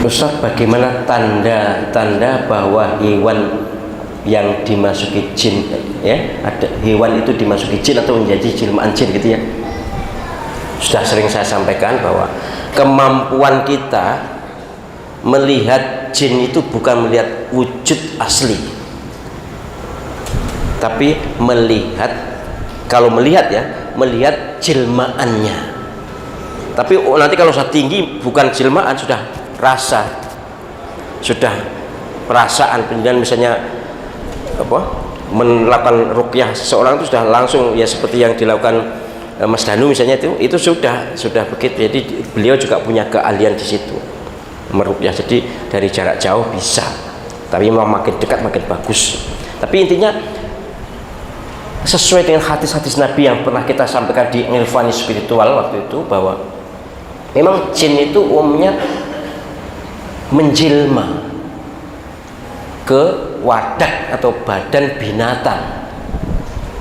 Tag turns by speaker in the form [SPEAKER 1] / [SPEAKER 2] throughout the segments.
[SPEAKER 1] Ustaz, bagaimana tanda-tanda bahwa hewan yang dimasuki jin, ya, ada hewan itu dimasuki jin atau menjadi jelmaan jin gitu ya? Sudah sering saya sampaikan bahwa kemampuan kita melihat jin itu bukan melihat wujud asli, tapi melihat, kalau melihat ya, melihat jelmaannya. Tapi nanti kalau sudah tinggi bukan jelmaan, sudah rasa, sudah perasaan. Kemudian misalnya apa, melakukan ruqyah seseorang itu sudah langsung ya seperti yang dilakukan Mas Danu misalnya, itu sudah begitu. Jadi beliau juga punya keahlian di situ meruqyah. Jadi dari jarak jauh bisa, tapi memang makin dekat makin bagus. Tapi intinya sesuai dengan hadis-hadis Nabi yang pernah kita sampaikan di Irfani Spiritual waktu itu, bahwa memang jin itu umumnya menjelma ke wadah atau badan binatang.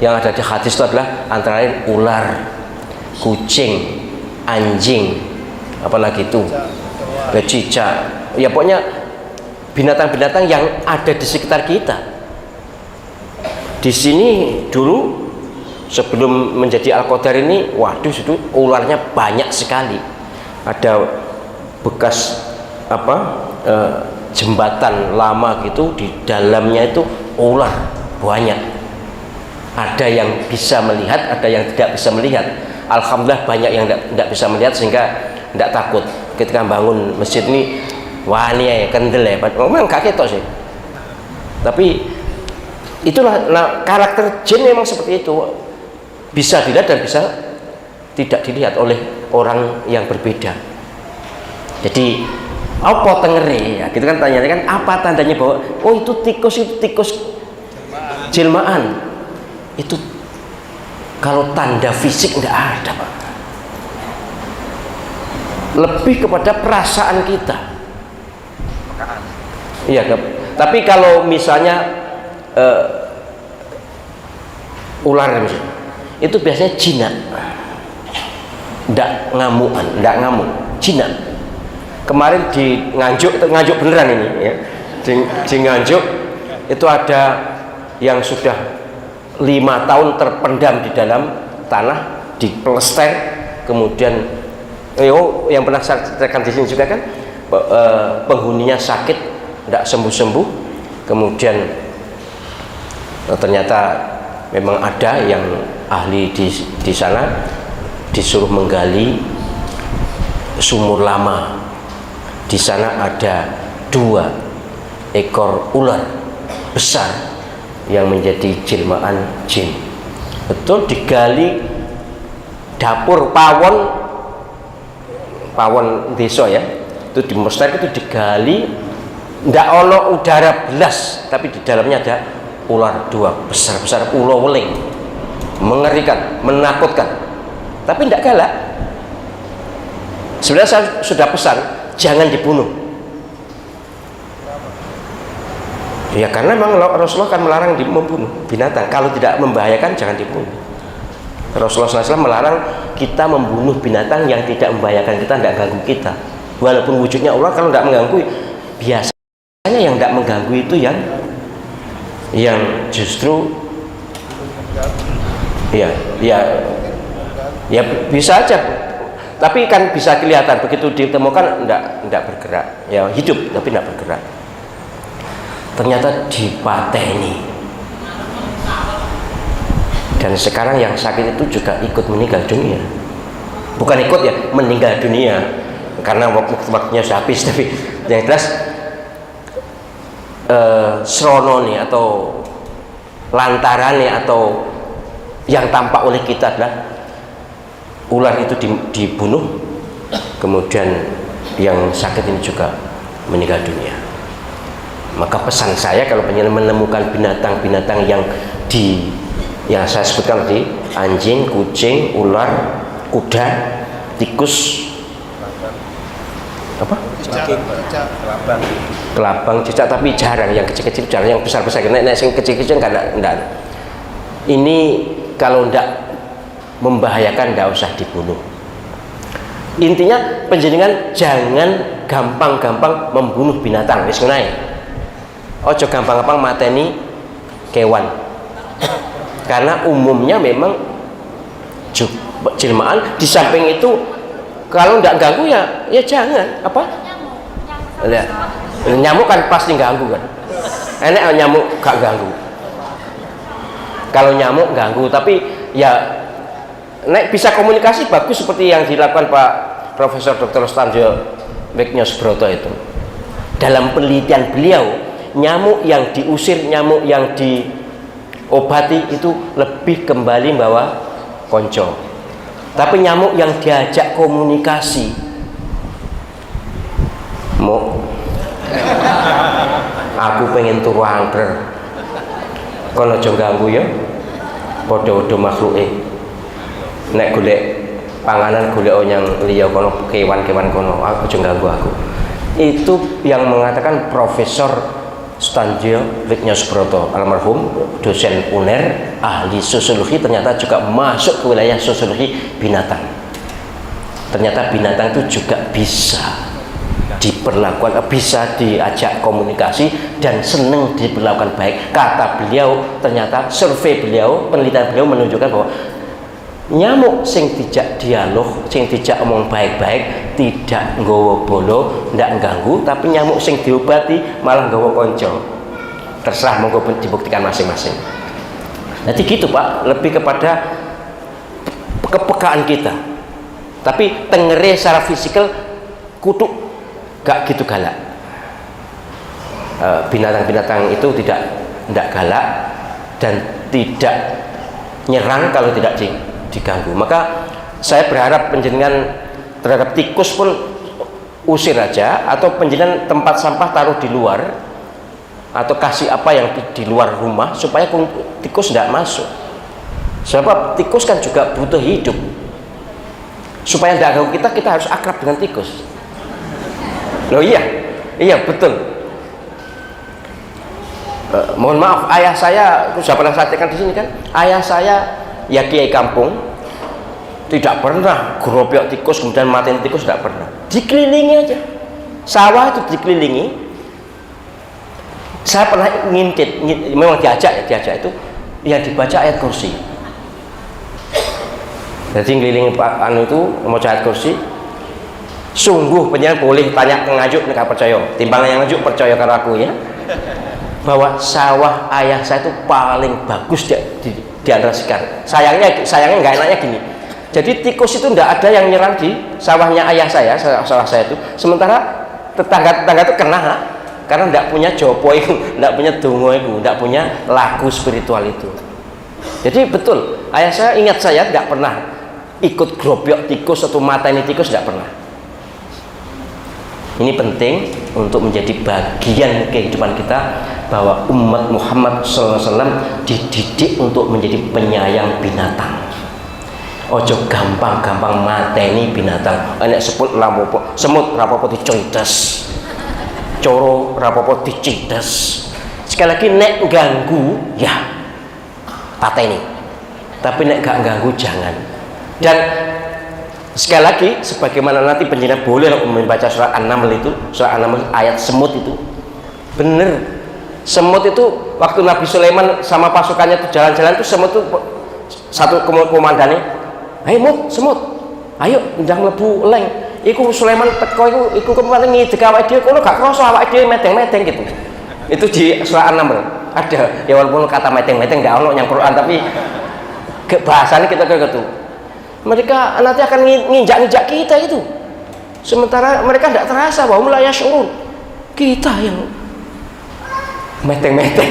[SPEAKER 1] Yang ada di hadis itu adalah antara lain ular, kucing, anjing, apalagi itu cicak, ya pokoknya binatang-binatang yang ada di sekitar kita. Di sini dulu sebelum menjadi Al-Qadar ini, waduh, itu ularnya banyak sekali. Ada bekas apa, jembatan lama gitu, di dalamnya itu ular banyak. Ada yang bisa melihat, ada yang tidak bisa melihat. Alhamdulillah banyak yang tidak bisa melihat sehingga tidak takut ketika bangun masjid ini. Wah, ini ya kendel ya, memang gak ketok sih. Tapi itulah karakter jin, memang seperti itu, bisa dilihat dan bisa tidak dilihat oleh orang yang berbeda. Jadi apa tengeri ya, gitu kan, tanya kan apa tandanya bahwa oh itu tikus jelmaan. Itu kalau tanda fisik tidak ada, Pak. Lebih kepada perasaan kita. Iya, tapi kalau misalnya ular misalnya, itu biasanya jinak, tidak ngamuk, jinak. Kemarin di Nganjuk beneran ini ya, di Nganjuk itu ada yang sudah 5 tahun terpendam di dalam tanah, dipelester, kemudian yang pernah saya ceritakan di sini juga kan, penghuninya sakit tidak sembuh-sembuh, kemudian ternyata memang ada yang ahli di sana disuruh menggali sumur lama. Di sana ada 2 ekor ular besar yang menjadi jelmaan jin. Betul, digali dapur pawon desa ya, itu di Mesir itu digali, ndak ono udara belas, tapi di dalamnya ada ular 2 besar-besar, ulo weling, mengerikan, menakutkan, tapi ndak galak. Sebenarnya saya sudah pesan jangan dibunuh. Ya karena memang Rasulullah kan melarang membunuh binatang. Kalau tidak membahayakan jangan dibunuh. Rasulullah SAW melarang kita membunuh binatang yang tidak membahayakan kita, tidak ganggu kita. Walaupun wujudnya ular, kalau tidak mengganggu, biasanya yang tidak mengganggu itu yang justru ya bisa aja. Tapi kan bisa kelihatan begitu ditemukan enggak bergerak, ya hidup tapi enggak bergerak. Ternyata dipateni. Dan sekarang yang sakit itu juga ikut meninggal dunia. Bukan ikut ya, meninggal dunia karena waktunya sudah habis. Tapi yang jelas sronone atau lantarane atau yang tampak oleh kita adalah ular itu dibunuh, kemudian yang sakit ini juga meninggal dunia. Maka pesan saya, kalau menemukan binatang-binatang yang saya sebutkan tadi, anjing, kucing, ular, kuda, tikus, apa? Kelabang, cicak, tapi jarang. Yang kecil-kecil jarang, yang besar-besar. Yang kecil-kecil enggak. Ini kalau enggak membahayakan, tidak usah dibunuh. Intinya penjenengan jangan gampang-gampang membunuh binatang. Wis ngono ae. Ojo gampang-gampang mateni kewan. Karena umumnya memang jelmaan. Di samping itu kalau tidak ganggu ya jangan apa? Nyamuk kan pasti ganggu kan. Enak nyamuk gak ganggu. Kalau nyamuk ganggu, tapi ya nek bisa komunikasi bagus seperti yang dilakukan Pak Profesor Dr. Stanjo Wignasbroto itu. Dalam penelitian beliau, nyamuk yang diusir, nyamuk yang diobati itu lebih kembali bawa konco. Tapi nyamuk yang diajak komunikasi, aku pengen turu angker, kono aja ganggu ya, podo-podo makhluke. Nek golek panganan golek yang liya kono, kewan-kewan kono, aku aja ganggu aku. Itu yang mengatakan Profesor Stanjo Wignasbroto, almarhum dosen UNER, ahli sosiologi, ternyata juga masuk ke wilayah sosiologi binatang. Ternyata binatang itu juga bisa diperlakukan, bisa diajak komunikasi dan senang diperlakukan baik. Kata beliau, ternyata survei beliau, penelitian beliau menunjukkan bahwa nyamuk sing dijak dialog, sing dijak omong baik-baik, tidak nggawa bolo, ndak ganggu, tapi nyamuk sing diobati malah nggawa konco. Terserah, monggo dibuktikan masing-masing. Jadi gitu Pak, lebih kepada kepekaan kita. Tapi tengere secara fisikal kutuk gak gitu galak. Binatang-binatang itu tidak galak dan tidak nyerang kalau tidak diganggu. Maka saya berharap penjenengan terhadap tikus pun usir aja, atau penjenengan tempat sampah taruh di luar, atau kasih apa yang di luar rumah supaya tikus tidak masuk. Sebab tikus kan juga butuh hidup. Supaya tidak ganggu kita harus akrab dengan tikus. Loh iya betul. Mohon maaf, ayah saya, sudah pernah sampaikan di sini kan, ayah saya ya kiai kampung, tidak pernah gerobyok tikus kemudian matiin tikus, tidak pernah. Dikelilingi aja, sawah itu dikelilingi. Saya pernah ngintip, memang diajak itu yang dibaca ayat kursi. Jadi ngelilingi Pak Anu itu mau ayat kursi. Sungguh penyanyi boleh tanya ke ngajuk, nggak percaya. Timbang yang ngajuk percaya karena aku ya. Bahwa sawah ayah saya itu paling bagus di antara sekarang. Sayangnya nggak enaknya gini. Jadi tikus itu tidak ada yang nyerang di sawahnya ayah saya, sawah saya itu. Sementara tetangga itu kena, karena tidak punya jopo itu, tidak punya dongo itu, tidak punya lagu spiritual itu. Jadi betul, ayah saya ingat saya tidak pernah ikut gerobyok tikus atau mateni tikus, tidak pernah. Ini penting untuk menjadi bagian kehidupan kita, bahwa umat Muhammad SAW dididik untuk menjadi penyayang binatang. Ojo gampang-gampang mateni binatang. Enek semut rapopo dicoides, coro rapopo dicides. Sekali lagi, nek ganggu ya pateni, tapi nek gak ganggu jangan. Dan sekali lagi, sebagaimana nanti penjenengan boleh membaca surah An-Naml itu, surah An-Naml ayat semut itu bener. Semut itu waktu Nabi Sulaiman sama pasukannya itu jalan-jalan, itu semut itu satu komandannya, "Hei semut, ayo ndang mlebu leng." Iku Sulaiman teko iku kemarin ngidek awake dhewe, kono gak krasa awake dhewe medeng-medeng gitu. Itu di surah An-Naml ada. Ya walaupun kata medeng-medeng ndak ono yang Quran, tapi bahasanya kita kayak gitu. Mereka nanti akan nginjak-nginjak kita itu. Sementara mereka tidak terasa bahwa mulai syurun. Kita yang meteng-meteng.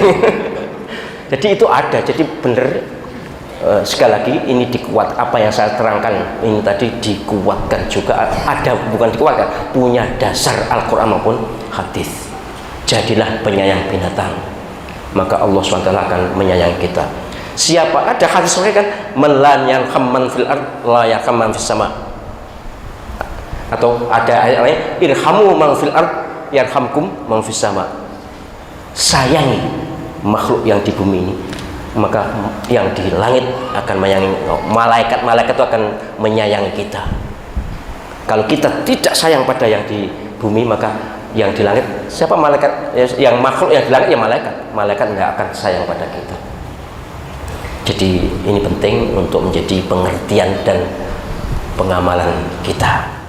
[SPEAKER 1] Jadi itu ada. Jadi benar, sekali lagi ini dikuat, apa yang saya terangkan ini tadi dikuatkan juga, ada, bukan dikuatkan, punya dasar Al-Quran maupun hadis. Jadilah penyayang binatang, maka Allah SWT akan menyayangi kita. Siapa, ada hadis mereka kan, man yarham man fil ard la yarham man fis sama. Atau ada ayat lain, irhamu man fil ard yarhamkum man fis sama. Sayangi makhluk yang di bumi ini, maka yang di langit akan menyayangi. Malaikat-malaikat itu akan menyayangi kita. Kalau kita tidak sayang pada yang di bumi, maka yang di langit, siapa malaikat, yang makhluk yang di langit ya malaikat nggak akan sayang pada kita. Jadi ini penting untuk menjadi pengertian dan pengamalan kita.